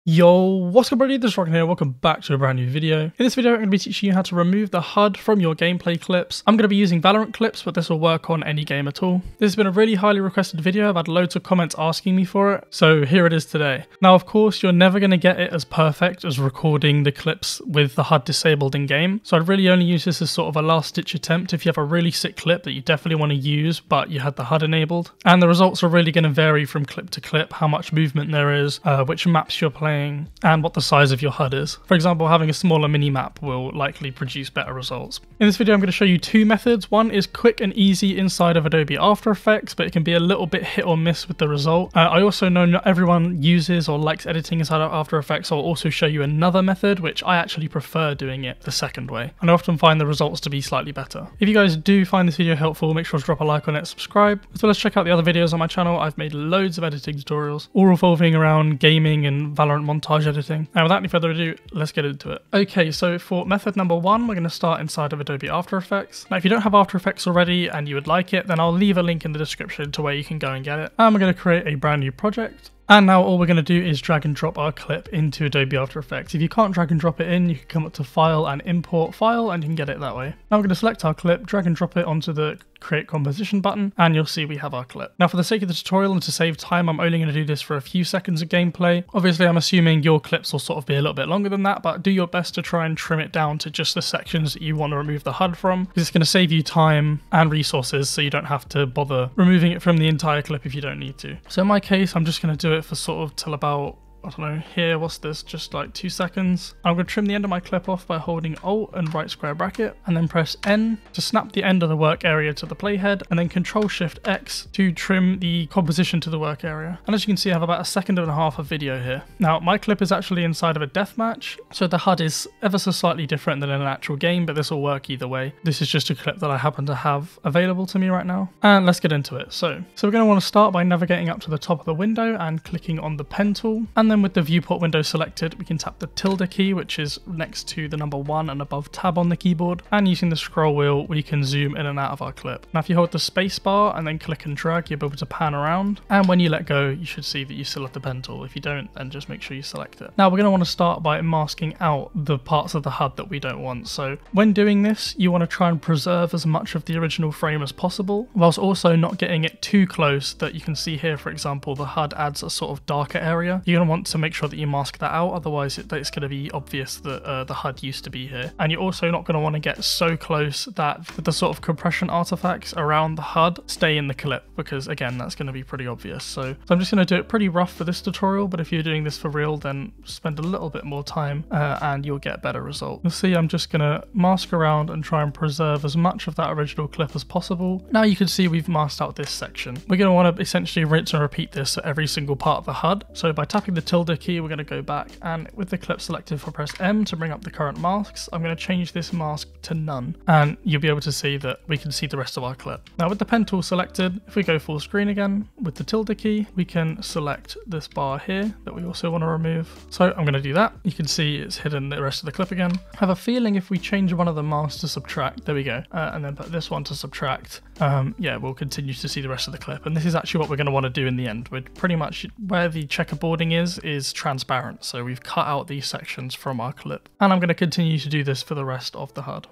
Yo, what's up everybody, this is Rocket here, welcome back to a brand new video. In this video I'm going to be teaching you how to remove the HUD from your gameplay clips. I'm going to be using Valorant clips, but this will work on any game at all. This has been a really highly requested video, I've had loads of comments asking me for it, so here it is today. Now of course you're never going to get it as perfect as recording the clips with the HUD disabled in game, so I'd really only use this as sort of a last ditch attempt if you have a really sick clip that you definitely want to use but you had the HUD enabled. And the results are really going to vary from clip to clip, how much movement there is, which maps you're playing, and what the size of your HUD is. For example, having a smaller mini-map will likely produce better results. In this video I'm going to show you two methods. One is quick and easy inside of Adobe After Effects, but it can be a little bit hit or miss with the result. I also know not everyone uses or likes editing inside of After Effects, so I'll also show you another method, which I actually prefer doing it the second way, and I often find the results to be slightly better. If you guys do find this video helpful, make sure to drop a like on it, subscribe, as well as check out the other videos on my channel. I've made loads of editing tutorials, all revolving around gaming and Valorant montage editing. And without any further ado, let's get into it. Okay, so for method number one, we're going to start inside of Adobe After Effects. Now if you don't have After Effects already and you would like it, then I'll leave a link in the description to where you can go and get it. And we're going to create a brand new project. And now all we're going to do is drag and drop our clip into Adobe After Effects. If you can't drag and drop it in, you can come up to File and Import File and you can get it that way. Now we're going to select our clip, drag and drop it onto the Create Composition button, and you'll see we have our clip. Now for the sake of the tutorial and to save time, I'm only going to do this for a few seconds of gameplay. Obviously I'm assuming your clips will sort of be a little bit longer than that, but do your best to try and trim it down to just the sections that you want to remove the HUD from, because it's going to save you time and resources so you don't have to bother removing it from the entire clip if you don't need to. So in my case, I'm just going to do it for sort of till about, I don't know, here, what's this, just like 2 seconds. I'm going to trim the end of my clip off by holding Alt and right square bracket, and then press N to snap the end of the work area to the playhead, and then Control Shift X to trim the composition to the work area. And as you can see, I have about 1.5 seconds of video here. Now, my clip is actually inside of a deathmatch, so the HUD is ever so slightly different than in an actual game, but this will work either way. This is just a clip that I happen to have available to me right now. And let's get into it. So we're going to want to start by navigating up to the top of the window and clicking on the pen tool, and then with the viewport window selected, we can tap the tilde key, which is next to the number 1 and above tab on the keyboard, and using the scroll wheel we can zoom in and out of our clip. Now if you hold the space bar and then click and drag, you'll be able to pan around, and when you let go you should see that you still have the pen tool. If you don't, then just make sure you select it. Now we're going to want to start by masking out the parts of the HUD that we don't want. So when doing this, you want to try and preserve as much of the original frame as possible, whilst also not getting it too close that you can see here. For example, the HUD adds a sort of darker area. You're going to want to make sure that you mask that out, otherwise it's going to be obvious that the HUD used to be here. And you're also not going to want to get so close that the sort of compression artifacts around the HUD stay in the clip, because again that's going to be pretty obvious. So I'm just going to do it pretty rough for this tutorial, but if you're doing this for real, then spend a little bit more time and you'll get better results. You'll see I'm just going to mask around and try and preserve as much of that original clip as possible. Now you can see we've masked out this section. We're going to want to essentially rinse and repeat this at every single part of the HUD. So by tapping the tilde key, we're going to go back, and with the clip selected, for press M to bring up the current masks. I'm going to change this mask to none, and you'll be able to see that we can see the rest of our clip. Now with the pen tool selected, if we go full screen again, with the tilde key, we can select this bar here that we also want to remove. So I'm going to do that. You can see it's hidden the rest of the clip again. I have a feeling if we change one of the masks to subtract, there we go, and then put this one to subtract, yeah, we'll continue to see the rest of the clip. And this is actually what we're going to want to do in the end. We're pretty much where the checkerboarding is transparent, so we've cut out these sections from our clip, and I'm going to continue to do this for the rest of the HUD.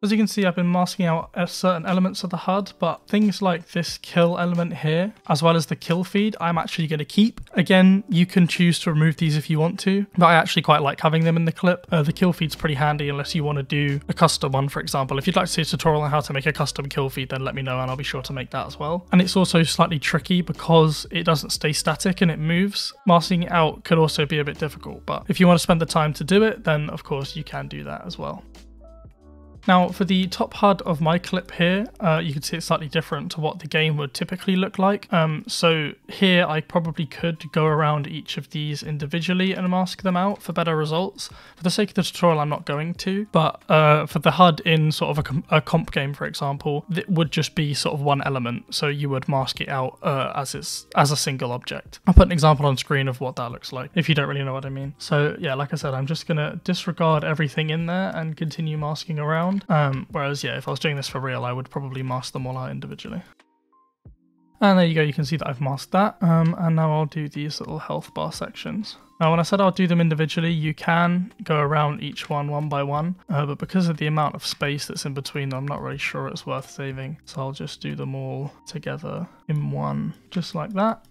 As you can see, I've been masking out certain elements of the HUD, but things like this kill element here, as well as the kill feed, I'm actually going to keep. Again, you can choose to remove these if you want to, but I actually quite like having them in the clip. The kill feed's pretty handy unless you want to do a custom one, for example. If you'd like to see a tutorial on how to make a custom kill feed, then let me know and I'll be sure to make that as well. And it's also slightly tricky because it doesn't stay static and it moves. Masking it out could also be a bit difficult, but if you want to spend the time to do it, then of course you can do that as well. Now for the top HUD of my clip here, you can see it's slightly different to what the game would typically look like. So here I probably could go around each of these individually and mask them out for better results. For the sake of the tutorial I'm not going to, but for the HUD in sort of a comp game, for example, it would just be sort of one element, so you would mask it out as a single object. I'll put an example on screen of what that looks like if you don't really know what I mean. So yeah, like I said, I'm just going to disregard everything in there and continue masking around. Whereas yeah, if I was doing this for real, I would probably mask them all out individually. And there you go, you can see that I've masked that. And now I'll do these little health bar sections. Now, when I said I'll do them individually, you can go around each one by one, but because of the amount of space that's in between them, I'm not really sure it's worth saving. So I'll just do them all together in one, just like that.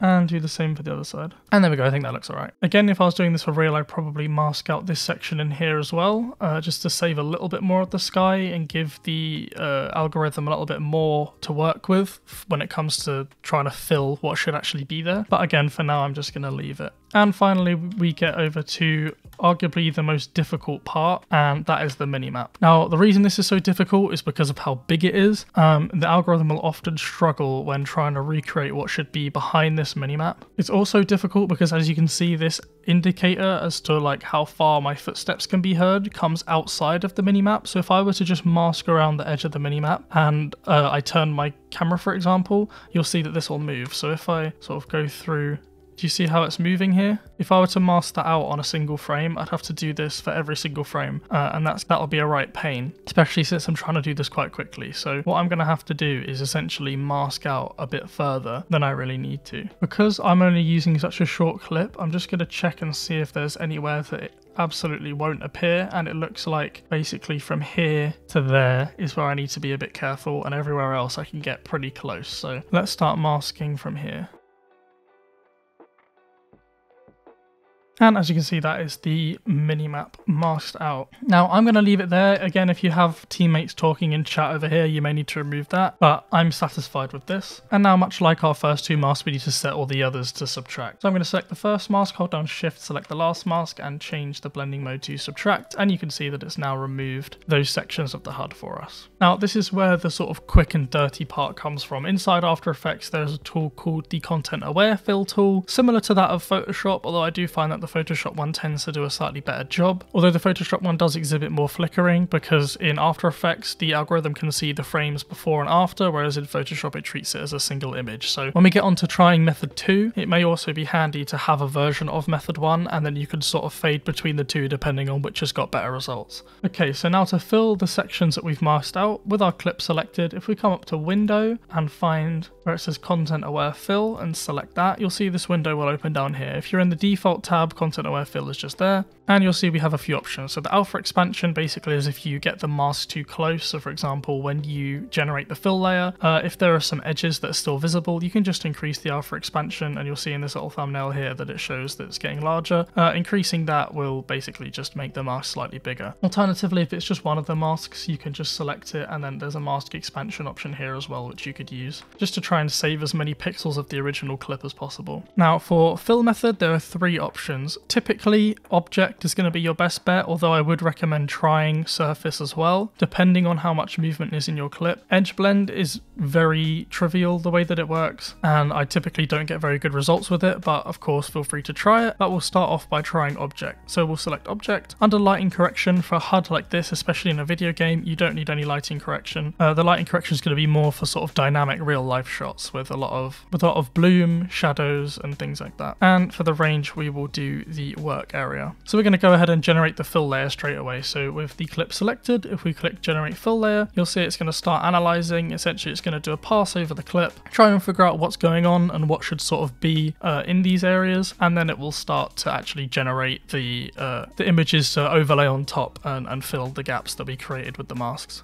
And do the same for the other side. And there we go, I think that looks alright. Again, if I was doing this for real, I'd probably mask out this section in here as well, just to save a little bit more of the sky and give the algorithm a little bit more to work with when it comes to trying to fill what should actually be there. But again, for now, I'm just going to leave it. And finally, we get over to arguably the most difficult part, and that is the minimap. Now, the reason this is so difficult is because of how big it is. The algorithm will often struggle when trying to recreate what should be behind this minimap. It's also difficult because, as you can see, this indicator as to like how far my footsteps can be heard comes outside of the minimap. So if I were to just mask around the edge of the minimap and I turn my camera, for example, you'll see that this will move. So if I sort of go through, do you see how it's moving here? If I were to mask that out on a single frame, I'd have to do this for every single frame, and that'll be a right pain, especially since I'm trying to do this quite quickly. So what I'm going to have to do is essentially mask out a bit further than I really need to. Because I'm only using such a short clip, I'm just going to check and see if there's anywhere that it absolutely won't appear, and it looks like basically from here to there is where I need to be a bit careful, and everywhere else I can get pretty close. So let's start masking from here. And as you can see, that is the minimap masked out. Now, I'm going to leave it there. Again, if you have teammates talking in chat over here, you may need to remove that, but I'm satisfied with this. And now, much like our first two masks, we need to set all the others to subtract. So I'm going to select the first mask, hold down Shift, select the last mask, and change the blending mode to subtract. And you can see that it's now removed those sections of the HUD for us. Now, this is where the sort of quick and dirty part comes from. Inside After Effects, there's a tool called the Content Aware Fill tool, similar to that of Photoshop, although I do find that the Photoshop one tends to do a slightly better job. Although the Photoshop one does exhibit more flickering, because in After Effects the algorithm can see the frames before and after, whereas in Photoshop it treats it as a single image. So when we get on to trying method 2, it may also be handy to have a version of method 1, and then you can sort of fade between the two depending on which has got better results. Okay, so now to fill the sections that we've masked out with our clip selected, if we come up to Window and find where it says Content Aware Fill and select that, you'll see this window will open down here. If you're in the default tab, Content Aware Fill is just there, and you'll see we have a few options. So the alpha expansion basically is if you get the mask too close. So for example, when you generate the fill layer, if there are some edges that are still visible, you can just increase the alpha expansion, and you'll see in this little thumbnail here that it shows that it's getting larger. Increasing that will basically just make the mask slightly bigger. Alternatively, if it's just one of the masks, you can just select it, and then there's a mask expansion option here as well, which you could use just to try and save as many pixels of the original clip as possible. Now for fill method, there are 3 options. Typically, object is going to be your best bet, although I would recommend trying surface as well, depending on how much movement is in your clip. Edge blend is very trivial the way that it works, and I typically don't get very good results with it, but of course feel free to try it. But we'll start off by trying object. So we'll select object. Under lighting correction, for a HUD like this, especially in a video game, you don't need any lighting correction. The lighting correction is going to be more for sort of dynamic real life shots with a lot of bloom, shadows, and things like that. And for the range, we will do the work area. So we're going to go ahead and generate the fill layer straight away. So with the clip selected, if we click generate fill layer, you'll see it's going to start analyzing. Essentially, it's going to do a pass over the clip, try and figure out what's going on and what should sort of be in these areas, and then it will start to actually generate the images to overlay on top and fill the gaps that we created with the masks.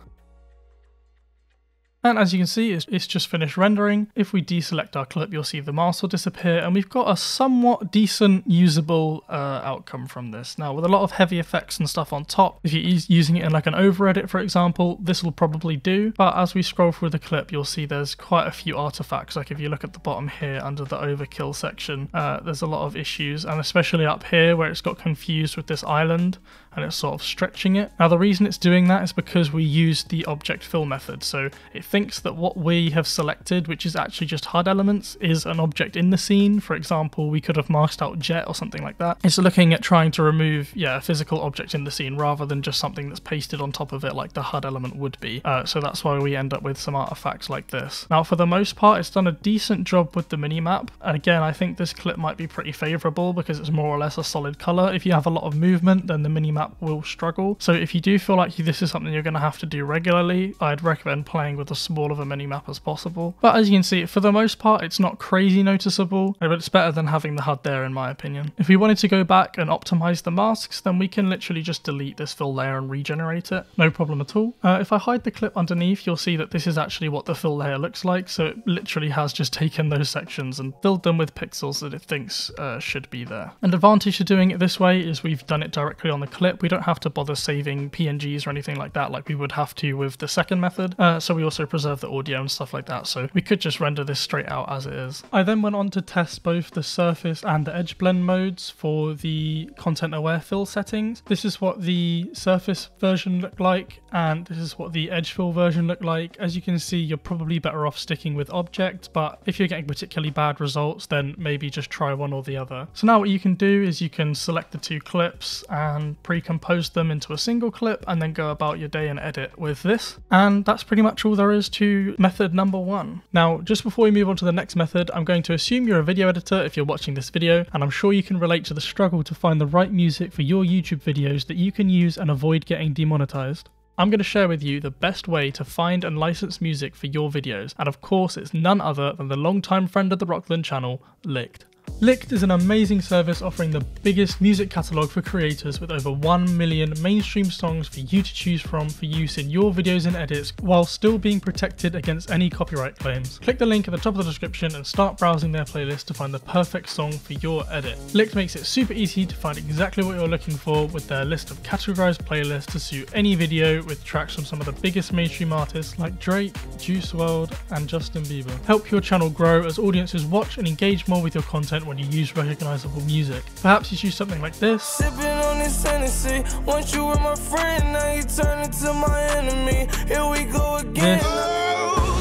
And as you can see, it's just finished rendering. If we deselect our clip, you'll see the mask will disappear, and we've got a somewhat decent usable outcome from this. Now, with a lot of heavy effects and stuff on top, if you're using it in like an over edit, for example, this will probably do. But as we scroll through the clip, you'll see there's quite a few artifacts. Like if you look at the bottom here under the overkill section, there's a lot of issues, and especially up here where it's got confused with this island and it's sort of stretching it. Now, the reason it's doing that is because we used the object fill method. So it thinks that what we have selected, which is actually just HUD elements, is an object in the scene. For example, we could have masked out jet or something like that. It's looking at trying to remove, a physical object in the scene rather than just something that's pasted on top of it like the HUD element would be. So that's why we end up with some artifacts like this. Now, for the most part, it's done a decent job with the minimap. And again, I think this clip might be pretty favorable because it's more or less a solid color. If you have a lot of movement, then the minimap will struggle. So if you do feel like this is something you're going to have to do regularly, I'd recommend playing with the small of a mini-map as possible. But as you can see, for the most part, it's not crazy noticeable, but it's better than having the HUD there in my opinion. If we wanted to go back and optimize the masks, then we can literally just delete this fill layer and regenerate it. No problem at all. If I hide the clip underneath, you'll see that this is actually what the fill layer looks like. So it literally has just taken those sections and filled them with pixels that it thinks should be there. An advantage to doing it this way is we've done it directly on the clip. We don't have to bother saving PNGs or anything like that like we would have to with the second method. So we also preserve the audio and stuff like that. So we could just render this straight out as it is. I then went on to test both the surface and the edge blend modes for the content aware fill settings. This is what the surface version looked like, and this is what the edge fill version looked like. As you can see, you're probably better off sticking with object, but if you're getting particularly bad results, then maybe just try one or the other. So now what you can do is you can select the two clips and pre-compose them into a single clip and then go about your day and edit with this. And that's pretty much all there is to method number one. Now, just before we move on to the next method, I'm going to assume you're a video editor if you're watching this video, and I'm sure you can relate to the struggle to find the right music for your YouTube videos that you can use and avoid getting demonetized. I'm going to share with you the best way to find and license music for your videos, and of course it's none other than the longtime friend of the Rockland channel, Licked. Licked is an amazing service offering the biggest music catalogue for creators with over 1 million mainstream songs for you to choose from for use in your videos and edits while still being protected against any copyright claims. Click the link at the top of the description and start browsing their playlist to find the perfect song for your edit. Licked makes it super easy to find exactly what you're looking for with their list of categorized playlists to suit any video with tracks from some of the biggest mainstream artists like Drake, Juice WRLD and Justin Bieber. Help your channel grow as audiences watch and engage more with your content when you use recognizable music. Perhaps you choose something like this. Sipping on this Hennessy. Once you were my friend, now you turn into my enemy. Here we go again.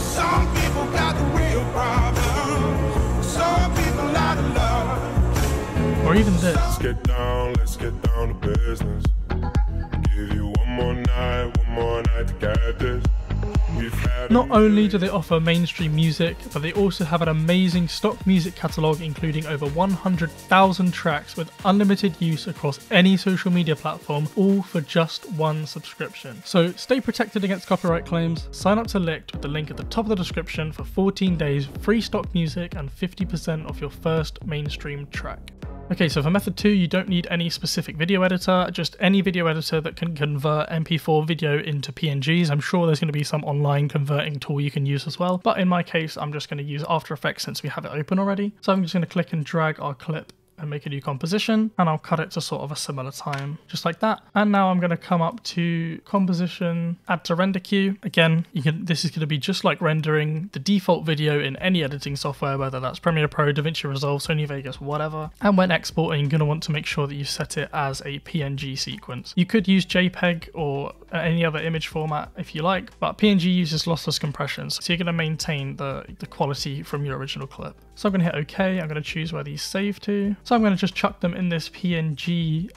Some people got the real problem. Some people out of love. Or even this. Let's get down to business. Give you one more night to get this. Not only do they offer mainstream music, but they also have an amazing stock music catalogue including over 100,000 tracks with unlimited use across any social media platform, all for just one subscription. So stay protected against copyright claims, sign up to Licked with the link at the top of the description for 14 days free stock music and 50% off your first mainstream track. Okay, so for method 2, you don't need any specific video editor, just any video editor that can convert MP4 video into PNGs. I'm sure there's going to be some online converting tool you can use as well, but in my case, I'm just going to use After Effects since we have it open already. So I'm just going to click and drag our clip and make a new composition, and I'll cut it to sort of a similar time, just like that. And now I'm going to come up to composition, add to render queue. Again, this is going to be just like rendering the default video in any editing software, whether that's Premiere Pro, DaVinci Resolve, Sony Vegas, whatever. And when exporting, you're going to want to make sure that you set it as a PNG sequence. You could use JPEG or any other image format if you like, but PNG uses lossless compressions, so you're going to maintain the quality from your original clip. So I'm going to hit OK, I'm going to choose where these save to. So I'm going to just chuck them in this PNG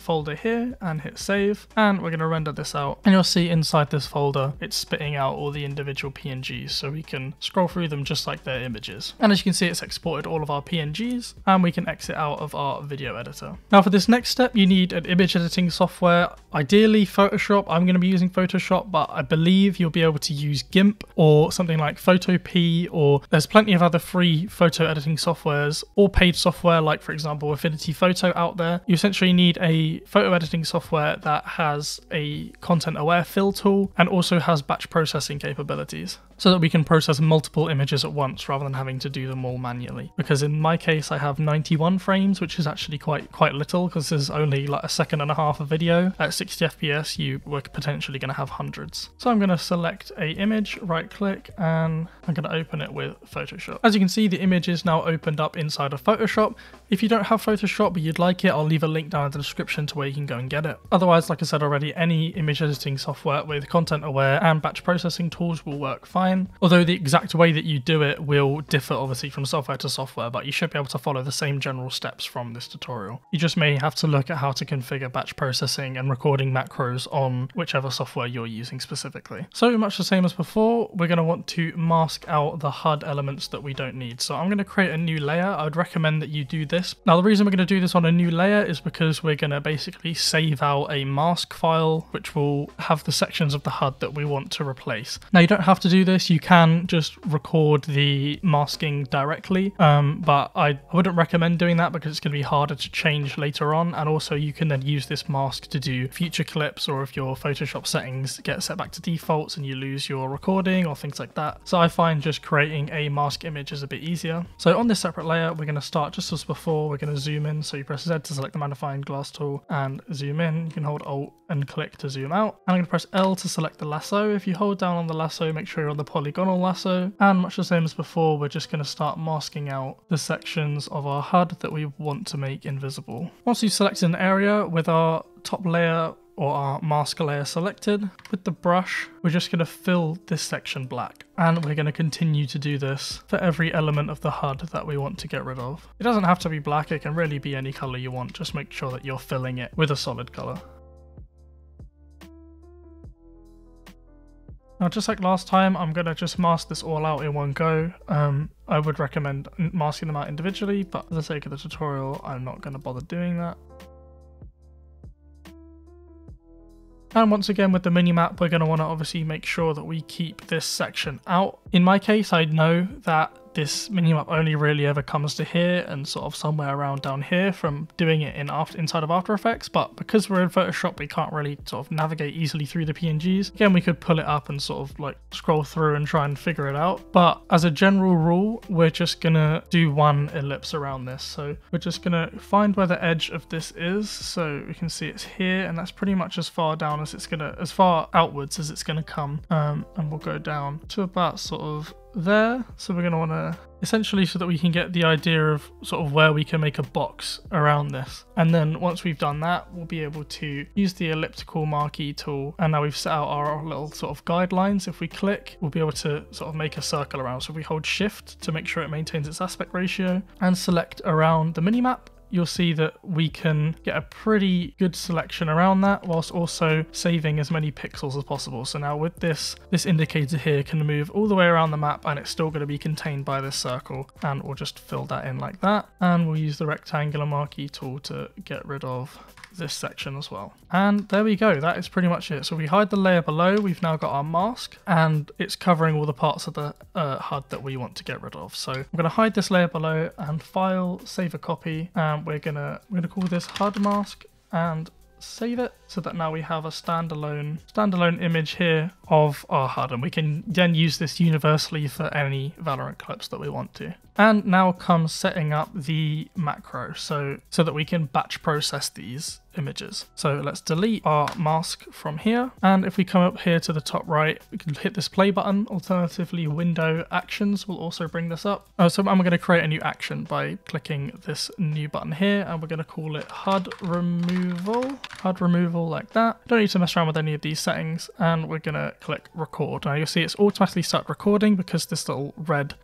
folder here and hit save, and we're going to render this out. And you'll see inside this folder, it's spitting out all the individual PNGs, so we can scroll through them just like they're images. And as you can see, it's exported all of our PNGs, and we can exit out of our video editor. Now for this next step, you need an image editing software, ideally Photoshop. I'm going to be using Photoshop, but I believe you'll be able to use Gimp or something like Photopea, or there's plenty of other free photo editing softwares or paid software like, for example, Affinity Photo out there. You essentially need a photo editing software that has a content aware fill tool and also has batch processing capabilities, so that we can process multiple images at once rather than having to do them all manually. Because in my case, I have 91 frames, which is actually quite little, because this is only like a second and a half of video. At 60 FPS, you were potentially going to have hundreds. So I'm going to select a image, right click, and I'm going to open it with Photoshop. As you can see, the image is now opened up inside of Photoshop. If you don't have Photoshop but you'd like it, I'll leave a link down in the description to where you can go and get it. Otherwise, like I said already, any image editing software with content aware and batch processing tools will work fine. Although the exact way that you do it will differ obviously from software to software, but you should be able to follow the same general steps from this tutorial. You just may have to look at how to configure batch processing and recording macros on whichever software you're using specifically. So much the same as before, we're going to want to mask out the HUD elements that we don't need. So I'm going to create a new layer. I would recommend that you do this. Now the reason we're going to do this on a new layer is because we're going to basically save out a mask file which will have the sections of the HUD that we want to replace. Now you don't have to do this. this, you can just record the masking directly, but I wouldn't recommend doing that because it's going to be harder to change later on, and also you can then use this mask to do future clips, or if your Photoshop settings get set back to defaults and you lose your recording or things like that. So I find just creating a mask image is a bit easier. So on this separate layer, we're going to start just as before. We're going to zoom in, so you press Z to select the magnifying glass tool and zoom in. You can hold Alt and click to zoom out. And I'm going to press L to select the lasso. If you hold down on the lasso, make sure you're on the polygonal lasso, and much the same as before, we're just going to start masking out the sections of our HUD that we want to make invisible. Once you've selected an area with our top layer or our mask layer selected, with the brush we're just going to fill this section black, and we're going to continue to do this for every element of the HUD that we want to get rid of. It doesn't have to be black, it can really be any color you want, just make sure that you're filling it with a solid color. Now, just like last time, I'm going to just mask this all out in one go. I would recommend masking them out individually, but for the sake of the tutorial, I'm not going to bother doing that. And once again, with the minimap, we're going to want to obviously make sure that we keep this section out. In my case, I know that this minimap only really ever comes to here and sort of somewhere around down here from doing it inside of After Effects, but because we're in Photoshop, we can't really sort of navigate easily through the PNGs. Again, we could pull it up and sort of like scroll through and try and figure it out, but as a general rule, we're just gonna do one ellipse around this. So we're just gonna find where the edge of this is, so we can see it's here, and that's pretty much as far down as it's gonna, as far outwards as it's gonna come, and we'll go down to about sort of there. So we're going to want to essentially, so that we can get the idea of sort of where we can make a box around this, and then once we've done that, we'll be able to use the elliptical marquee tool, and now we've set out our little sort of guidelines. If we click, we'll be able to sort of make a circle around. So if we hold shift to make sure it maintains its aspect ratio and select around the minimap, you'll see that we can get a pretty good selection around that whilst also saving as many pixels as possible. So now with this indicator here can move all the way around the map, and it's still going to be contained by this circle, and we'll just fill that in like that, and we'll use the rectangular marquee tool to get rid of this section as well. And there we go, that is pretty much it. So we hide the layer below, we've now got our mask, and it's covering all the parts of the HUD that we want to get rid of. So I'm going to hide this layer below and file, save a copy, and we're gonna call this HUD mask and save it, so that now we have a standalone image here of our HUD, and we can then use this universally for any Valorant clips that we want to. And now comes setting up the macro so that we can batch process these images. So let's delete our mask from here, and if we come up here to the top right, we can hit this play button. Alternatively, window actions will also bring this up. So I'm going to create a new action by clicking this new button here, and we're going to call it HUD removal like that. Don't need to mess around with any of these settings, and we're going to click record. Now you'll see it's automatically start recording because this little red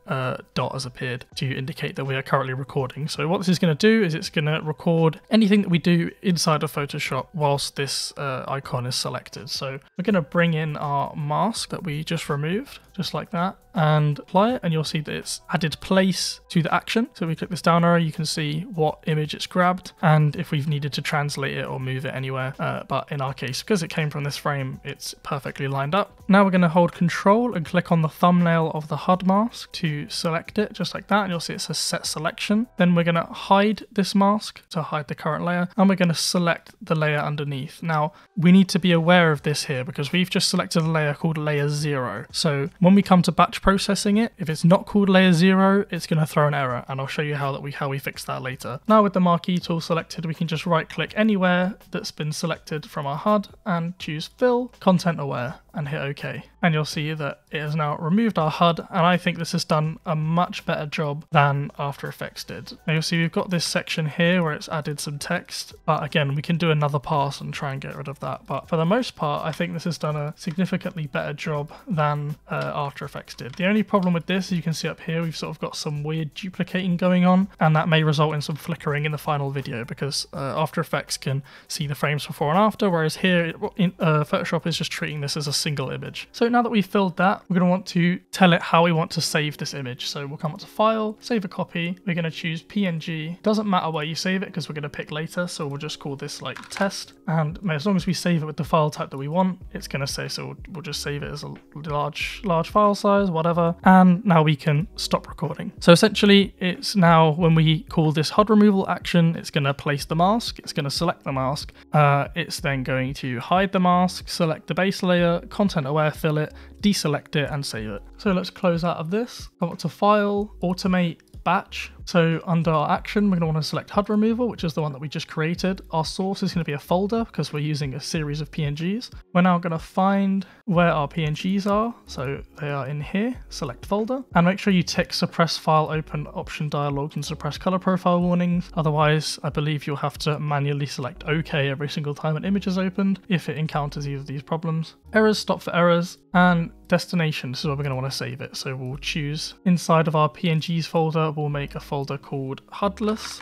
dot has appeared to indicate that we are currently recording. So what this is going to do is it's going to record anything that we do inside of Photoshop whilst this icon is selected. So we're going to bring in our mask that we just removed, just like that, and apply it, and you'll see that it's added place to the action. So we click this down arrow, you can see what image it's grabbed, and if we've needed to translate it or move it anywhere, but in our case, because it came from this frame, it's perfectly lined up. Now we're going to hold Control and click on the thumbnail of the HUD mask to select it, just like that, and you'll see it says set selection. Then we're going to hide this mask to hide the current layer, and we're going to select the layer underneath. Now we need to be aware of this here because we've just selected a layer called layer 0. So when we come to batch processing it, if it's not called layer 0, it's going to throw an error, and I'll show you how we fix that later. Now with the marquee tool selected, we can just right click anywhere that's been selected from our HUD and choose fill content aware and hit OK. And you'll see that it has now removed our HUD, and I think this has done a much better job than After Effects did. Now you'll see we've got this section here where it's added some text, but again, we can do another pass and try and get rid of that. But for the most part, I think this has done a significantly better job than After Effects did. The only problem with this, as you can see up here, we've sort of got some weird duplicating going on, and that may result in some flickering in the final video because After Effects can see the frames before and after, whereas here Photoshop is just treating this as a single image. So now that we've filled that, we're going to want to tell it how we want to save this image. So we'll come up to File, Save a Copy. We're going to choose PNG. Doesn't matter where you save it because we're going to pick later. So we'll just call this like test. And as long as we save it with the file type that we want, it's going to say, so we'll just save it as a large file size, whatever. And now we can stop recording. So essentially it's now when we call this HUD removal action, it's going to place the mask. It's going to select the mask. It's then going to hide the mask, select the base layer, content aware, fill it, deselect it and save it. So let's close out of this, come up to File, Automate, Batch. So under our action, we're going to want to select HUD removal, which is the one that we just created. Our source is going to be a folder because we're using a series of PNGs. We're now going to find where our PNGs are. So they are in here, select folder, and make sure you tick suppress file open option dialogues and suppress color profile warnings. Otherwise, I believe you'll have to manually select OK every single time an image is opened if it encounters either of these problems. Errors, stop for errors, and destination. This is where we're going to want to save it. So we'll choose inside of our PNGs folder, we'll make a folder called HUDless,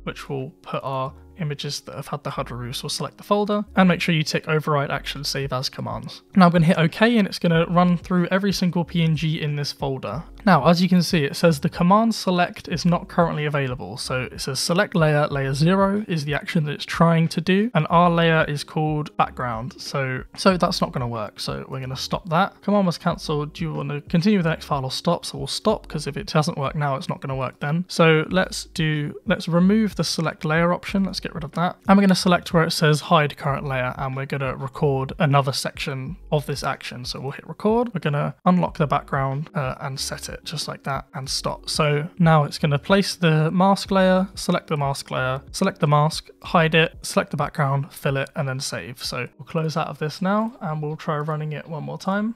which will put our images that have had the HUD removed. So we'll select the folder and make sure you tick override action save as commands. Now I'm going to hit OK and it's going to run through every single PNG in this folder. Now, as you can see, it says the command select is not currently available. So it says select layer, layer 0 is the action that it's trying to do, and our layer is called background. So that's not going to work. So we're going to stop that. Command was cancelled. Do you want to continue with the next file or stop? So we'll stop because if it doesn't work now, it's not going to work then. So let's remove the select layer option. Let's get rid of that. And we're going to select where it says hide current layer, and we're going to record another section of this action. So we'll hit record. We're going to unlock the background and set it just like that and stop. So now it's going to place the mask layer, select the mask layer, select the mask, hide it, select the background, fill it, and then save. So we'll close out of this now and we'll try running it one more time.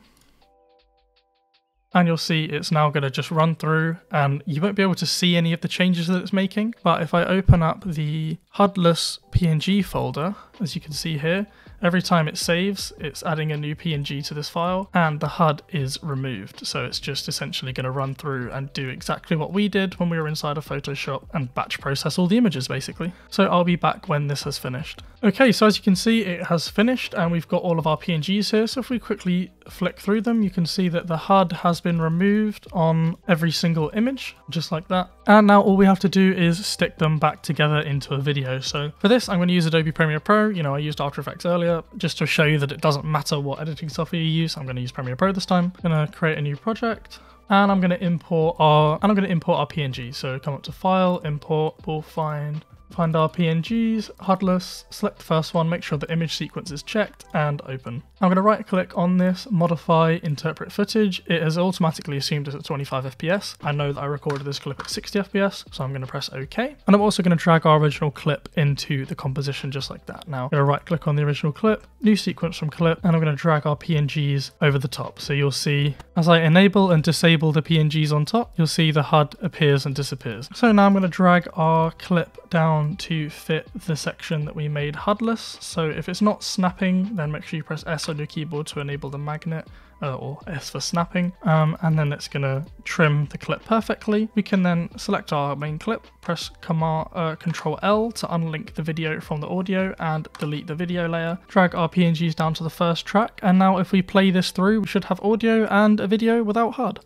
And you'll see it's now going to just run through and you won't be able to see any of the changes that it's making. But if I open up the HUDless PNG folder, as you can see here, every time it saves, it's adding a new PNG to this file and the HUD is removed. So it's just essentially going to run through and do exactly what we did when we were inside of Photoshop and batch process all the images basically. So I'll be back when this has finished. Okay, so as you can see, it has finished and we've got all of our PNGs here. So if we quickly flick through them, you can see that the HUD has been removed on every single image, just like that. And now all we have to do is stick them back together into a video. So for this, I'm going to use Adobe Premiere Pro. You know, I used After Effects earlier just to show you that it doesn't matter what editing software you use. I'm going to use Premiere Pro this time. I'm going to create a new project. And I'm going to import our PNG. So come up to File, Import, we'll find our PNGs, HUDless, select the first one, make sure the image sequence is checked, and open. I'm going to right click on this, modify, interpret footage. It has automatically assumed it's at 25 FPS. I know that I recorded this clip at 60 FPS, so I'm going to press OK. And I'm also going to drag our original clip into the composition just like that. Now I'm going to right click on the original clip, new sequence from clip, and I'm going to drag our PNGs over the top. So you'll see as I enable and disable the PNGs on top, you'll see the HUD appears and disappears. So now I'm going to drag our clip down to fit the section that we made HUDless. So if it's not snapping, then make sure you press S on your keyboard to enable the magnet, or S for snapping, and then it's going to trim the clip perfectly. We can then select our main clip, press Control L to unlink the video from the audio and delete the video layer, drag our PNGs down to the first track, and now if we play this through, we should have audio and a video without HUD.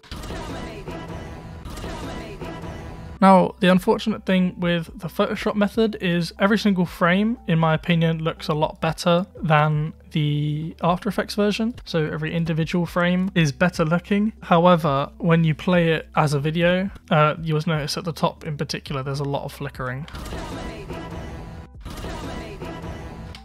Now, the unfortunate thing with the Photoshop method is every single frame, in my opinion, looks a lot better than the After Effects version. So every individual frame is better looking. However, when you play it as a video, you'll notice at the top in particular, there's a lot of flickering,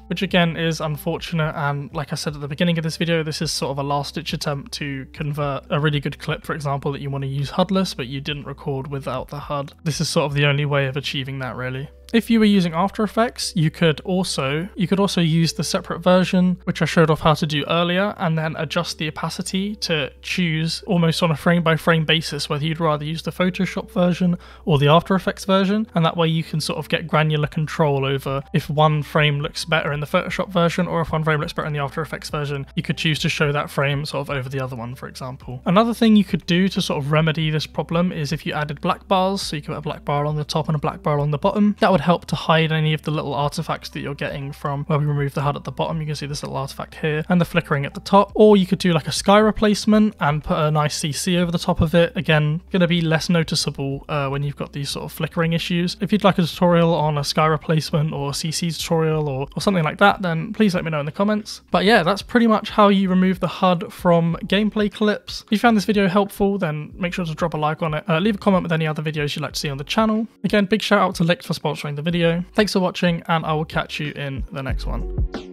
which again is unfortunate. And like I said at the beginning of this video, this is sort of a last-ditch attempt to convert a really good clip, for example, that you want to use HUDless, but you didn't record without the HUD. This is sort of the only way of achieving that, really. If you were using After Effects, you could also use the separate version, which I showed off how to do earlier, and then adjust the opacity to choose almost on a frame-by-frame basis whether you'd rather use the Photoshop version or the After Effects version, and that way you can sort of get granular control over if one frame looks better in the Photoshop version or if one frame looks better in the After Effects version. You could choose to show that frame sort of over the other one, for example. Another thing you could do to sort of remedy this problem is if you added black bars, so you could put a black bar on the top and a black bar on the bottom. That would would help to hide any of the little artifacts that you're getting from where we remove the HUD at the bottom. You can see this little artifact here and the flickering at the top. Or you could do like a sky replacement and put a nice CC over the top of it. Again, going to be less noticeable when you've got these sort of flickering issues. If you'd like a tutorial on a sky replacement or CC tutorial or something like that, then please let me know in the comments. But yeah, that's pretty much how you remove the HUD from gameplay clips. If you found this video helpful, then make sure to drop a like on it. Leave a comment with any other videos you'd like to see on the channel. Again, big shout out to Licked for sponsoring the video. Thanks for watching, and I will catch you in the next one.